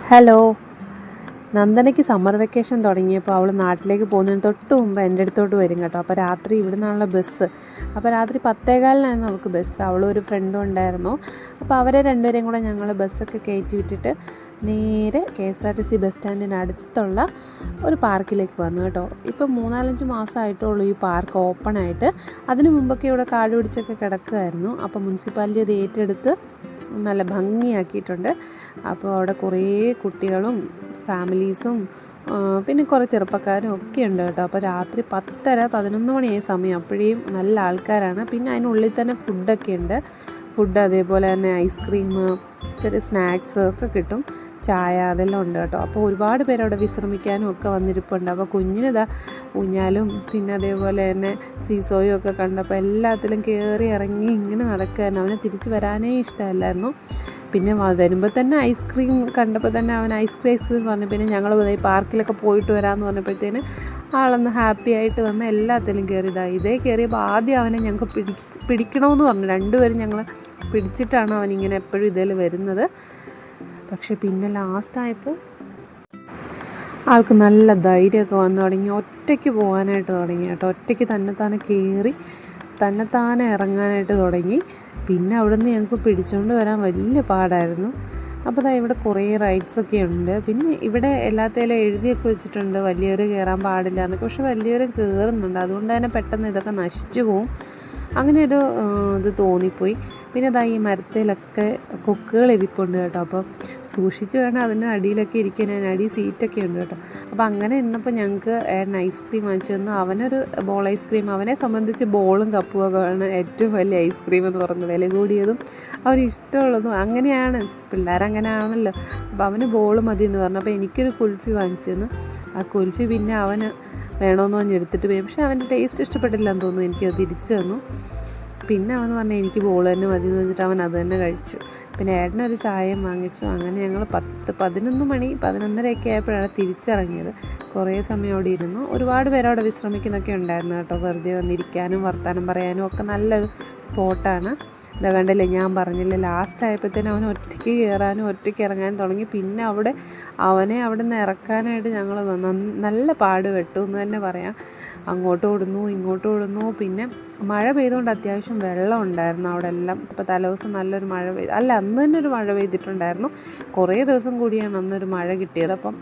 Hello. നന്ദനയ്ക്ക് summer vacation തുടങ്ങിയപ്പോൾ അവൾ നാട്ടിലേക്ക് പോകുന്നതിന് തൊട്ട് മുമ്പ് എൻ്റെ അടുത്തോട്ട് വരും കേട്ടോ. അപ്പോൾ രാത്രി ഇവിടെ നിന്നുള്ള ബസ്, അപ്പോൾ രാത്രി 10:15 നമുക്ക് ബസ്. അവളൊരു ഫ്രണ്ടും ഉണ്ടായിരുന്നു. അപ്പോൾ അവരെ രണ്ടുപേരെയും കൂടെ ഞങ്ങൾ ബസ്സൊക്കെ കയറ്റി വിട്ടിട്ട് നേരെ KSRTC ബസ് സ്റ്റാൻഡിന് അടുത്തുള്ള ഒരു പാർക്കിലേക്ക് വന്നു കേട്ടോ. ഇപ്പം 3-4 മാസമായിട്ടുള്ളൂ ഈ പാർക്ക് ഓപ്പൺ ആയിട്ട്. അതിന് മുമ്പൊക്കെ ഇവിടെ കാട് പിടിച്ചൊക്കെ കിടക്കുമായിരുന്നു. അപ്പോൾ മുനിസിപ്പാലിറ്റി അത് ഏറ്റെടുത്ത് നല്ല ഭംഗിയാക്കിയിട്ടുണ്ട്. അപ്പോൾ അവിടെ കുറേ കുട്ടികളും ഫാമിലീസും പിന്നെ കുറേ ചെറുപ്പക്കാരും ഒക്കെ ഉണ്ട് കേട്ടോ. അപ്പോൾ രാത്രി 10:30-11 മണിയായ സമയം, അപ്പോഴേയും നല്ല ആൾക്കാരാണ്. പിന്നെ അതിനുള്ളിൽ തന്നെ ഫുഡൊക്കെ ഉണ്ട്. ഫുഡ് അതേപോലെ തന്നെ ഐസ്ക്രീം, ചെറിയ സ്നാക്സ് ഒക്കെ കിട്ടും, ചായ അതെല്ലാം ഉണ്ട് കേട്ടോ. അപ്പോൾ ഒരുപാട് പേര് അവിടെ വിശ്രമിക്കാനും ഒക്കെ വന്നിരിപ്പുണ്ട്. അപ്പോൾ കുഞ്ഞിനിതാ ഊഞ്ഞാലും പിന്നെ അതേപോലെ തന്നെ സീസോയും ഒക്കെ കണ്ടപ്പോൾ എല്ലാത്തിലും കയറി ഇറങ്ങി ഇങ്ങനെ നടക്കുകയായിരുന്നു. അവന് തിരിച്ച് വരാനേ ഇഷ്ടമല്ലായിരുന്നു. പിന്നെ വരുമ്പോൾ തന്നെ ഐസ്ക്രീം കണ്ടപ്പോൾ തന്നെ അവൻ ഐസ്ക്രീം പറഞ്ഞു. പിന്നെ ഞങ്ങൾ ഈ പാർക്കിലൊക്കെ പോയിട്ട് വരാമെന്ന് പറഞ്ഞപ്പോഴത്തേന് ആളൊന്ന് ഹാപ്പി ആയിട്ട് വന്ന് എല്ലാത്തിലും കയറിയതാണ്. ഇതേ കയറിയപ്പോൾ ആദ്യം അവനെ ഞങ്ങൾക്ക് പിടിക്കണമെന്ന് പറഞ്ഞു. രണ്ടുപേരും ഞങ്ങൾ പിടിച്ചിട്ടാണ് അവനിങ്ങനെ എപ്പോഴും ഇതിൽ വരുന്നത്. പക്ഷെ പിന്നെ ലാസ്റ്റായപ്പോൾ ആൾക്ക് നല്ല ധൈര്യമൊക്കെ വന്നു തുടങ്ങി. ഒറ്റയ്ക്ക് പോകാനായിട്ട് തുടങ്ങി കേട്ടോ. ഒറ്റയ്ക്ക് തന്നെത്താനെ കയറി തന്നെത്താനെ ഇറങ്ങാനായിട്ട് തുടങ്ങി. പിന്നെ അവിടെ നിന്ന് ഞങ്ങൾക്ക് പിടിച്ചുകൊണ്ട് വരാൻ വലിയ പാടായിരുന്നു. അപ്പോൾ ഇവിടെ കുറേ റൈഡ്സൊക്കെ ഉണ്ട്. പിന്നെ ഇവിടെ എല്ലാത്തേലും എഴുതിയൊക്കെ വെച്ചിട്ടുണ്ട് വലിയവർ കയറാൻ പാടില്ല എന്നൊക്കെ. പക്ഷെ വലിയവരും കയറുന്നുണ്ട്. അതുകൊണ്ട് തന്നെ പെട്ടെന്ന് ഇതൊക്കെ നശിച്ചു പോവും. അങ്ങനെ ഒരു ഇത് തോന്നിപ്പോയി. പിന്നെ ഈ മരത്തിലൊക്കെ കൊക്കുകൾ ഇരിപ്പുണ്ട് കേട്ടോ. അപ്പോൾ സൂക്ഷിച്ച് വേണം അതിൻ്റെ അടിയിലൊക്കെ ഇരിക്കാൻ. അടി സീറ്റൊക്കെ ഉണ്ട് കേട്ടോ. അപ്പോൾ അങ്ങനെ ഇന്നപ്പോൾ ഞങ്ങൾക്ക് ഐസ്ക്രീം വാങ്ങിച്ചു തന്നു. അവനൊരു ബോൾ ഐസ്ക്രീം. അവനെ സംബന്ധിച്ച് ബോളും കപ്പുമൊക്കെ ആണ് ഏറ്റവും വലിയ ഐസ്ക്രീം എന്ന് പറയുന്നത്. വില കൂടിയതും അവന് ഇഷ്ടമുള്ളതും അങ്ങനെയാണ്, പിള്ളേരങ്ങനെയാണല്ലോ. അപ്പോൾ അവന് ബോൾ മതി എന്ന് പറഞ്ഞു. അപ്പോൾ എനിക്കൊരു കുൽഫി വാങ്ങിച്ചു തന്നു. ആ കുൽഫി പിന്നെ അവന് വേണമെന്ന് പറഞ്ഞ് എടുത്തിട്ട് പോയി. പക്ഷേ അവൻ്റെ ടേസ്റ്റ് ഇഷ്ടപ്പെട്ടില്ലെന്ന് തോന്നുന്നു. എനിക്കത് തിരിച്ചു തന്നു. പിന്നെ അവൻ പറഞ്ഞു എനിക്ക് ബോൾ തന്നെ മതി എന്ന് വെച്ചിട്ട് അവൻ അത് തന്നെ കഴിച്ചു. പിന്നെ ഏട്ടനൊരു ചായയും വാങ്ങിച്ചു. അങ്ങനെ ഞങ്ങൾ 11 മണി 11:30 ആയപ്പോഴാണ് തിരിച്ചിറങ്ങിയത്. കുറേ സമയം അവിടെ ഇരുന്നു. ഒരുപാട് പേര് അവിടെ വിശ്രമിക്കുന്നൊക്കെ ഉണ്ടായിരുന്നു കേട്ടോ. വെറുതെ വന്നിരിക്കാനും വർത്താനം പറയാനും ഒക്കെ നല്ലൊരു സ്പോട്ടാണ്. ഇതാ കണ്ടില്ലേ, ഞാൻ പറഞ്ഞില്ലേ, ലാസ്റ്റ് ആയപ്പോഴത്തേനും അവൻ ഒറ്റയ്ക്ക് കയറാനും ഒറ്റയ്ക്ക് ഇറങ്ങാനും തുടങ്ങി. പിന്നെ അവനെ അവിടെ നിന്ന് ഇറക്കാനായിട്ട് ഞങ്ങൾ നല്ല പാട് പെട്ടു എന്ന് തന്നെ പറയാം. അങ്ങോട്ട് ഓടുന്നു ഇങ്ങോട്ട് ഓടുന്നു. പിന്നെ മഴ പെയ്തുകൊണ്ട് അത്യാവശ്യം വെള്ളം ഉണ്ടായിരുന്നു അവിടെ എല്ലാം. ഇപ്പോൾ തലേദിവസം നല്ലൊരു മഴ അന്ന് തന്നെ ഒരു മഴ പെയ്തിട്ടുണ്ടായിരുന്നു. കുറേ ദിവസം കൂടിയാണ് അന്നൊരു മഴ കിട്ടിയത്. അപ്പം